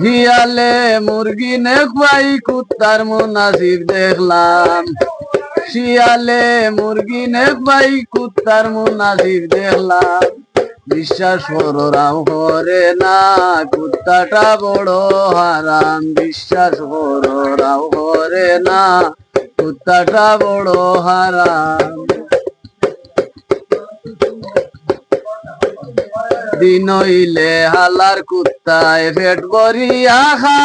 শিয়ালে মুরগি নে খাই কুত্তার মুনাসিব দেখলাম। শিয়ালে মুরগি নে খাই কুত্তার মুনাসিব দেখলাম। বিশ্বাস করো রাও করে না কুত্তাটা বড় হারাম। বিশ্বাস করো রাও করে না কুত্তাটা বড় হারাম। দিন হইলে হালার কুত্তায় পেট ভরিয়া খায়।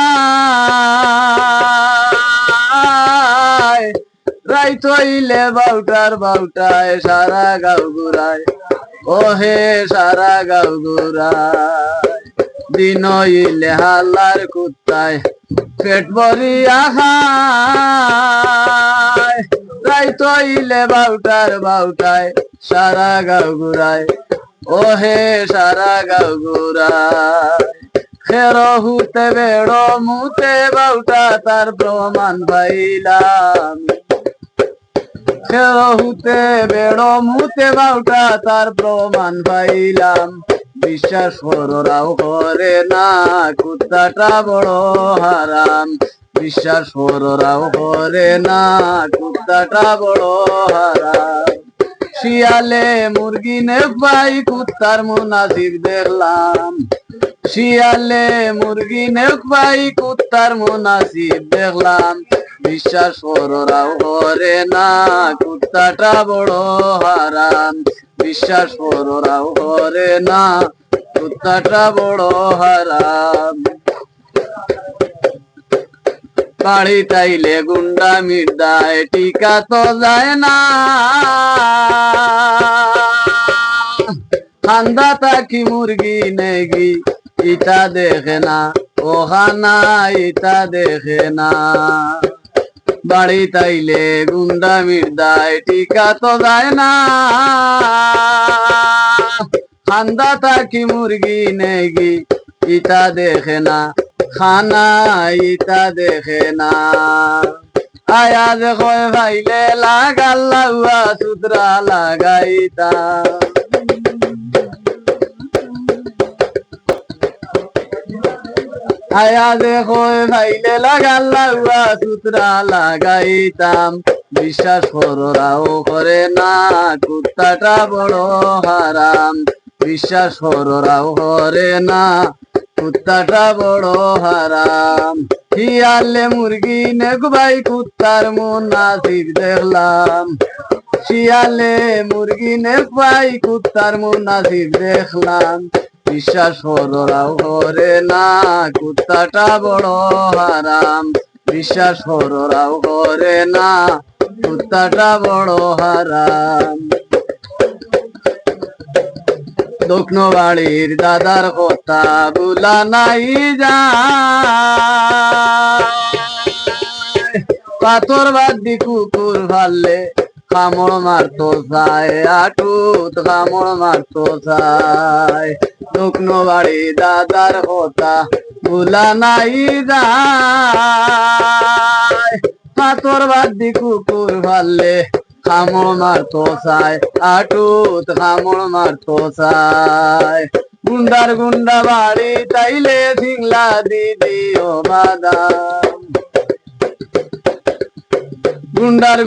রাইত হইলে বাউটায় সারা গাঁও ঘুরায়। ওহে সারা গাঁও ঘুরায়। দিন হইলে হালার কুত্তায় পেট ভরিয়া খায়। রাইত হইলে বাউটায় সারা গাঁও ঘুরায়। ওহে সারা গাঁও ঘুরায়। খের হুতে বেড়ো মুতে বাউটা তার প্রমাণ পাইলাম। খের হুতে বেড়ো মুতে বাউটা তার প্রমাণ পাইলাম। বিশ্বাস করো রাও করে না কুত্তাটা বড় হারাম। বিশ্বাস করো রাও করে না কুত্তাটা বড় হারাম। শিয়ালে মুরগি নে খাই কুত্তার মুনাসিব দেখলাম। শিয়ালে মুরগি নে খাই কুত্তার মুনাসিব দেখলাম। বিশ্বাস করো রাও করে না কুত্তাটা বড় হারাম। বিশ্বাস করো রাও করে না কুত্তাটা বড় হারাম। বাড়ি তাইলে গুন্ডা মির্দায় টিকা তো যায় না। খান্দা তাকি মুরগি নেগি ইটা দেখে না। ও খানা ইটা দেখে না। বাড়ি তাইলে গুন্ডা মির্দায় টিকা তো যায় না। খান্দা তাকি মুরগি নেগি ইটা দেখে না। খানা ইটা দেখে না। আয়া দেখো ভাইলে লাগাল্লা সুতরা লাগাইতা। আয়া দেখো ভাইলে লাগাল্লা সুতরা লাগাইতাম। বিশ্বাস করো রাও করে না কুত্তাটা বড় হারাম। বিশ্বাস করো রাও করে না কুত্তাটা বড় হারাম। শিয়ালে মুরগি নে খাই কুত্তার মুনাসিব দেখলাম। শিয়ালে মুরগি নে খাই কুত্তার মুনাসিব দেখলাম। বিশ্বাস করো রাও করে না কুত্তাটা বড় হারাম। বিশ্বাস করো রাও করে না কুত্তাটা বড় হারাম। দক্ষিণ বাড়ির দাদার কথা বুলা নাই যায়। পাথর বাদি কুকুর ভাললে কামড় মারতো চায়। আটুত কামড় মারতো চায়। দক্ষিণ বাড়ি দাদার কথা বুলা নাই যায়। পাথর বাদি কুকুর ভাললে কামড় মারতো চায়। আটুত কামড় মারতো চায়। গুন্ডা বাড়ি তাইলে সিংলা দিদিও বাদাম।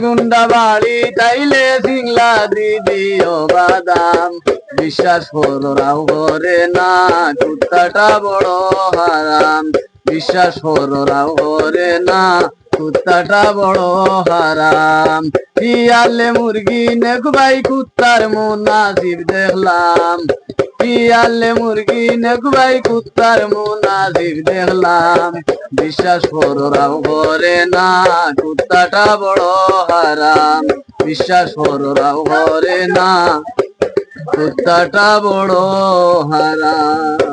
গুন্ডা বাড়ি তাইলে সিংলা দিদিও বাদাম। বিশ্বাস করো রাও করে না কুত্তাটা বড় হারাম। বিশ্বাস করো রাও করে না কুত্তাটা বড় হারাম। শিয়ালে মুরগি নে খাই কুত্তার মুনাসিব দেখলাম। শিয়ালে মুরগি নে খাই কুত্তার মুনাসিব দেখলাম। বিশ্বাস করো রাও করে না কুত্তাটা বড় হারাম। বিশ্বাস করো রাও করে না কুত্তাটা বড় হারাম।